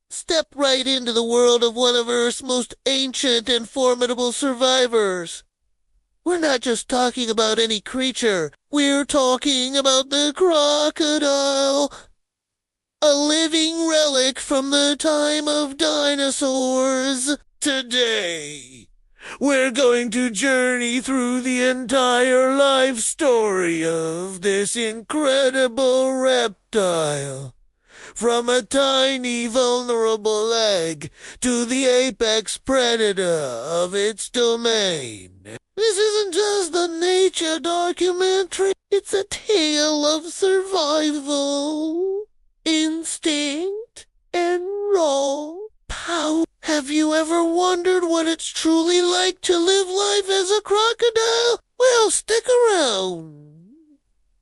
Step right into the world of one of Earth's most ancient and formidable survivors. We're not just talking about any creature. We're talking about the crocodile, a living relic from the time of dinosaurs. Today, we're going to journey through the entire life story of this incredible reptile. From a tiny, vulnerable egg to the apex predator of its domain. This isn't just a nature documentary, it's a tale of survival, instinct, and raw power. Have you ever wondered what it's truly like to live life as a crocodile? Well, stick around,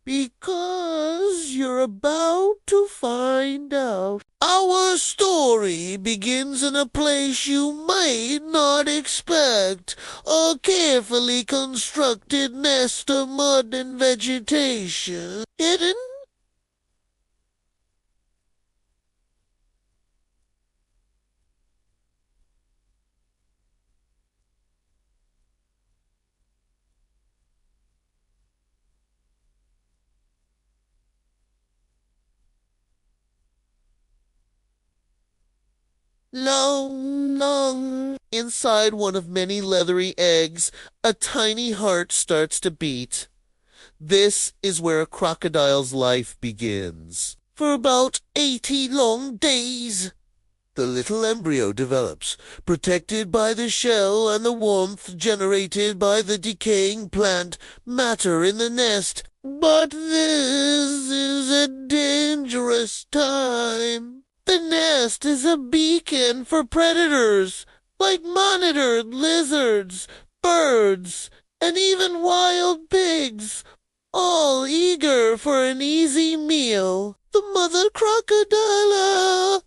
because you're about to find out. Our story begins in a place you might not expect, a carefully constructed nest of mud and vegetation, hidden long inside one of many leathery eggs. A tiny heart starts to beat. This is where a crocodile's life begins. For about 80 long days, the little embryo develops, protected by the shell and the warmth generated by the decaying plant matter in the nest. But this is a dangerous time. The nest is a beacon for predators, like monitored lizards, birds, and even wild pigs, all eager for an easy meal. The mother crocodile,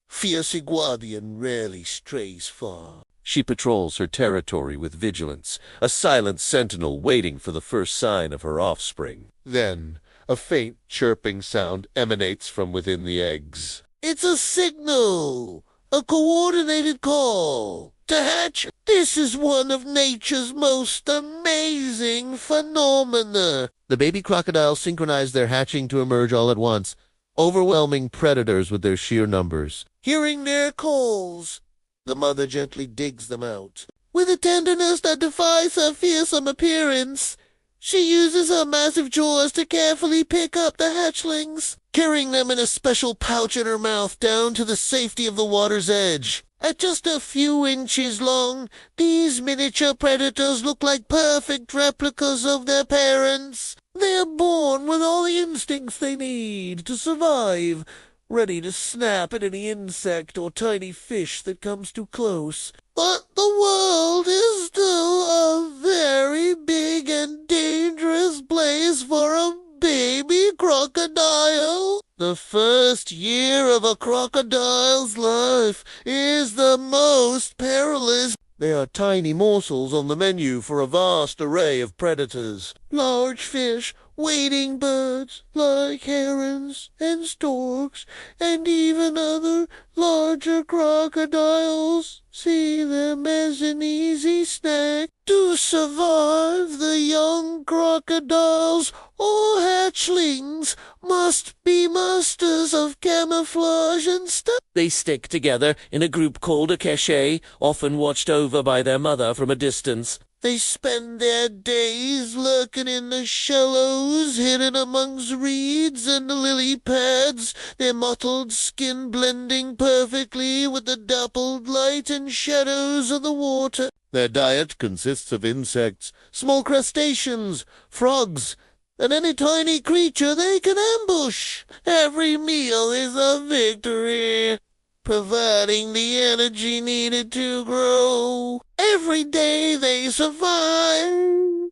fierce Iguanian, rarely strays far. She patrols her territory with vigilance, a silent sentinel waiting for the first sign of her offspring. Then, a faint chirping sound emanates from within the eggs. It's a signal, a coordinated call to hatch. This is one of nature's most amazing phenomena. The baby crocodiles synchronize their hatching to emerge all at once, overwhelming predators with their sheer numbers. Hearing their calls, the mother gently digs them out. With a tenderness that defies her fearsome appearance, she uses her massive jaws to carefully pick up the hatchlings, carrying them in a special pouch in her mouth down to the safety of the water's edge. At just a few inches long, these miniature predators look like perfect replicas of their parents. They are born with all the instincts they need to survive, ready to snap at any insect or tiny fish that comes too close. But the world is still a very big and dangerous place for a baby crocodile. The first year of a crocodile's life is the most perilous. They are tiny morsels on the menu for a vast array of predators. Large fish, wading birds like herons and storks, and even other larger crocodiles see them as an easy snack. To survive, the young crocodiles or hatchlings must be masters of camouflage and stealth. They stick together in a group called a cachet, often watched over by their mother from a distance. They spend their days lurking in the shallows, hidden amongst reeds and lily pads, their mottled skin blending perfectly with the dappled light and shadows of the water. Their diet consists of insects, small crustaceans, frogs, and any tiny creature they can ambush. Every meal is a victory, providing the energy needed to grow. Every day they survive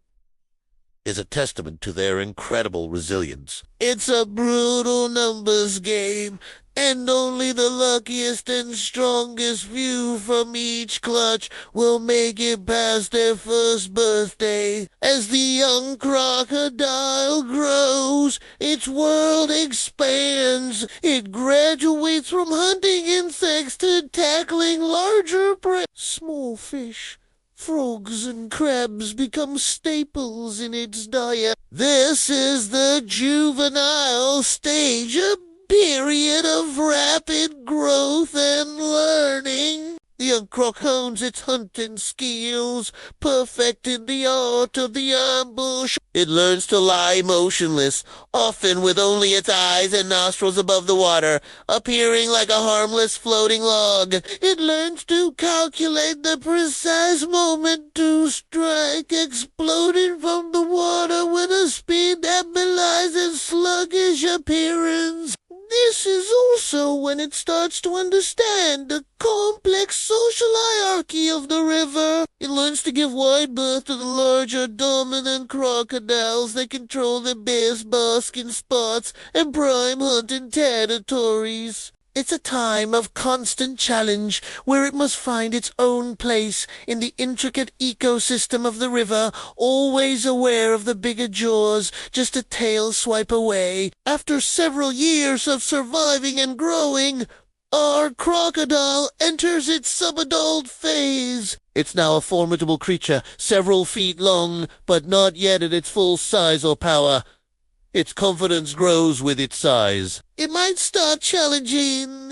is a testament to their incredible resilience. It's a brutal numbers game. And only the luckiest and strongest few from each clutch will make it past their first birthday. As the young crocodile grows, its world expands. It graduates from hunting insects to tackling larger prey. Small fish, frogs and crabs become staples in its diet. This is the juvenile stage, a period of rapid growth and learning. The young croc hones its hunting skills, perfecting the art of the ambush. It learns to lie motionless, often with only its eyes and nostrils above the water, appearing like a harmless floating log. It learns to calculate the precise moment to strike, exploding from the water with a speed that belies its sluggish appearance. This is also when it starts to understand the complex social hierarchy of the river. It learns to give wide berth to the larger dominant crocodiles that control the best basking spots and prime hunting territories. It's a time of constant challenge where it must find its own place in the intricate ecosystem of the river, always aware of the bigger jaws just a tail swipe away. After several years of surviving and growing, our crocodile enters its subadult phase. It's now a formidable creature, several feet long, but not yet at its full size or power. Its confidence grows with its size. It might start challenging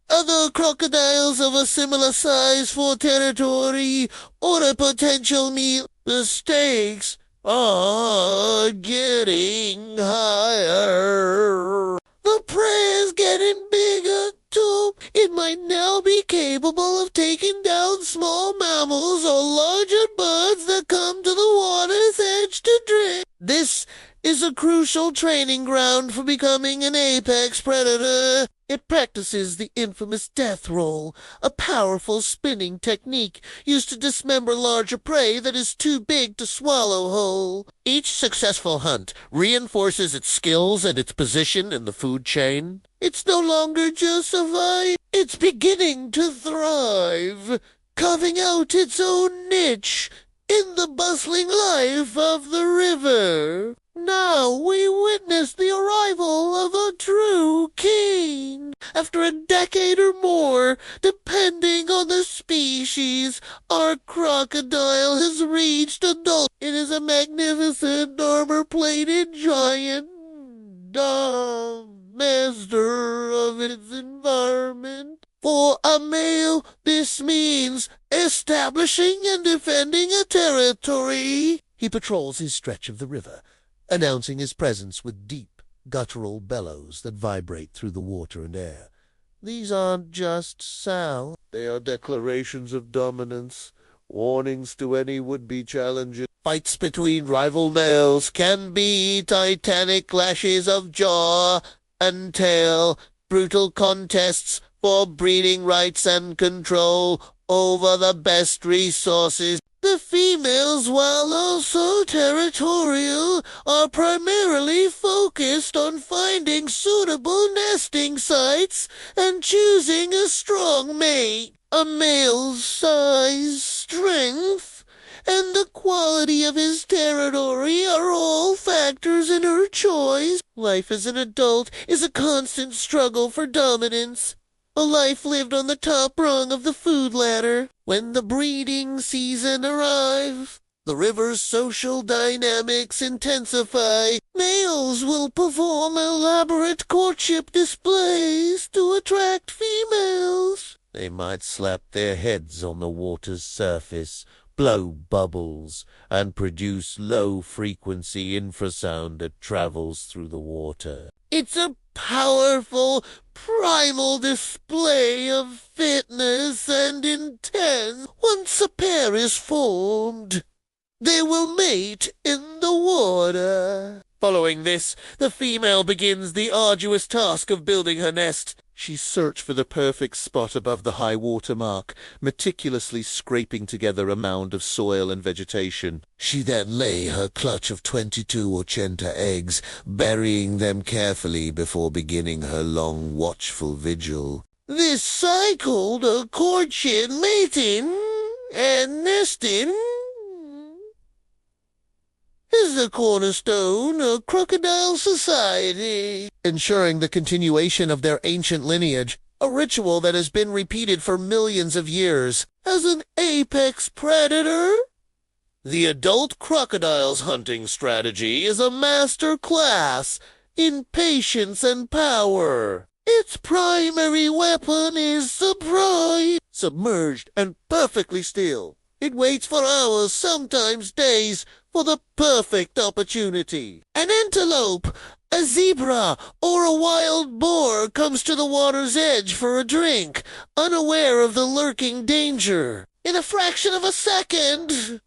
other crocodiles of a similar size for territory or a potential meal. The stakes are getting higher. The prey is getting bigger too. It might now be capable of taking down small mammals or larger birds that come to the water's edge to drink. This is a crucial training ground for becoming an apex predator. It practices the infamous death roll, a powerful spinning technique used to dismember larger prey that is too big to swallow whole. Each successful hunt reinforces its skills and its position in the food chain. It's no longer just surviving, it's beginning to thrive, carving out its own niche in the bustling life of the river. Now we witness the arrival of a true king. After a decade or more, depending on the species, our crocodile has reached adult. It is a magnificent armor-plated giant, master of its environment. For a male, this means establishing and defending a territory. He patrols his stretch of the river, announcing his presence with deep, guttural bellows that vibrate through the water and air. These aren't just sounds. They are declarations of dominance, warnings to any would-be challenger. Fights between rival males can be titanic clashes of jaw and tail, brutal contests for breeding rights and control over the best resources. The females, while also territorial, are primarily focused on finding suitable nesting sites and choosing a strong mate. A male's size, strength, and the quality of his territory are all factors in her choice. Life as an adult is a constant struggle for dominance. A life lived on the top rung of the food ladder. When the breeding season arrives, the river's social dynamics intensify. Males will perform elaborate courtship displays to attract females. They might slap their heads on the water's surface, blow bubbles, and produce low-frequency infrasound that travels through the water. It's a powerful, primal display of fitness and intent. Once a pair is formed, they will mate in the water. Following this, the female begins the arduous task of building her nest. She searched for the perfect spot above the high water mark, meticulously scraping together a mound of soil and vegetation. She then lay her clutch of 22 ochenta eggs, burying them carefully before beginning her long, watchful vigil. This cycle of courtship, mating, and nesting is the cornerstone of crocodile society, ensuring the continuation of their ancient lineage, a ritual that has been repeated for millions of years. As an apex predator, the adult crocodile's hunting strategy is a master class in patience and power. Its primary weapon is surprise. Submerged and perfectly still, it waits for hours, sometimes days, for the perfect opportunity. An antelope, a zebra, or a wild boar comes to the water's edge for a drink, unaware of the lurking danger. In a fraction of a second,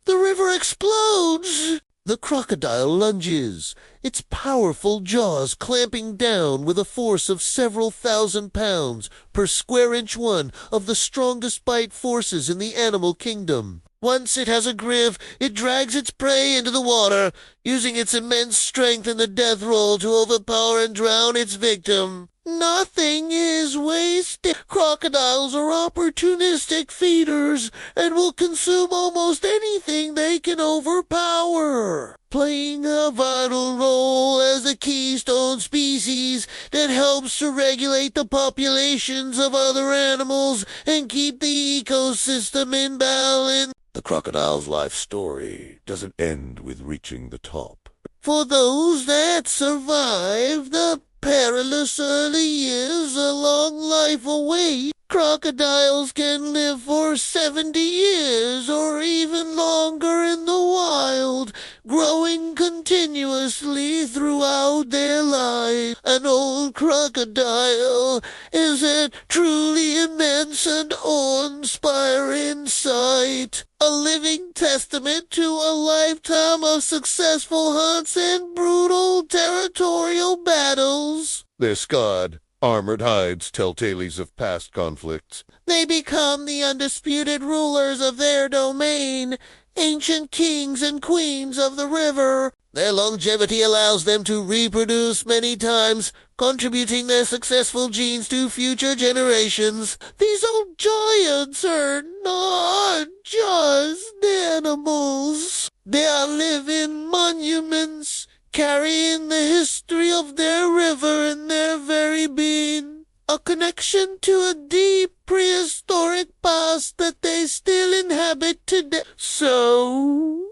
the river explodes. The crocodile lunges, its powerful jaws clamping down with a force of several thousand pounds per square inch, one of the strongest bite forces in the animal kingdom. Once it has a grip, it drags its prey into the water, using its immense strength in the death roll to overpower and drown its victim. Nothing is wasted. Crocodiles are opportunistic feeders and will consume almost anything they can overpower, playing a vital role as a keystone species that helps to regulate the populations of other animals and keep the ecosystem in balance. The crocodile's life story doesn't end with reaching the top. For those that survive the perilous early years, a long life awaits. Crocodiles can live for 70 years or even longer in the wild, growing continuously throughout their life. An old crocodile is a truly immense and awe-inspiring sight, a living testament to a lifetime of successful hunts and brutal territorial battles. They're scarred. Armored hides tell tales of past conflicts. They become the undisputed rulers of their domain, ancient kings and queens of the river. Their longevity allows them to reproduce many times, contributing their successful genes to future generations. These old giants are not just animals. They are living monuments, carrying the history of their river in their very being, a connection to a deep prehistoric past that they still inhabit today. So,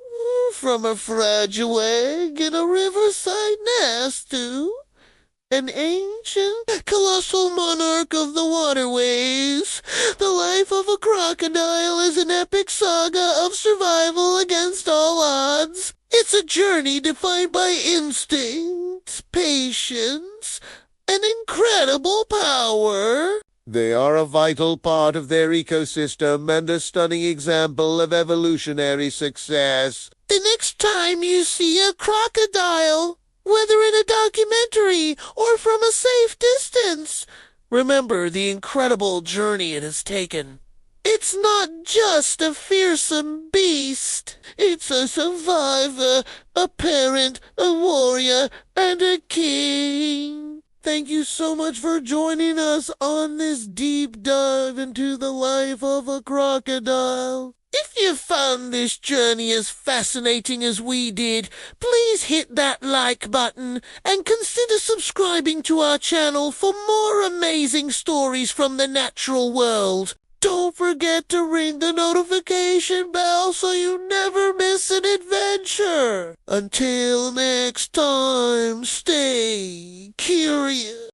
from a fragile egg in a riverside nest to an ancient, colossal monarch of the waterways, the life of a crocodile is an epic saga of survival against all odds. It's a journey defined by instinct, patience, and incredible power. They are a vital part of their ecosystem and a stunning example of evolutionary success. The next time you see a crocodile, whether in a documentary or from a safe distance, remember the incredible journey it has taken. It's not just a fearsome beast. It's a survivor, a parent, a warrior, and a king. Thank you so much for joining us on this deep dive into the life of a crocodile. If you found this journey as fascinating as we did, please hit that like button and consider subscribing to our channel for more amazing stories from the natural world. Don't forget to ring the notification bell so you never miss an adventure. Until next time, stay curious.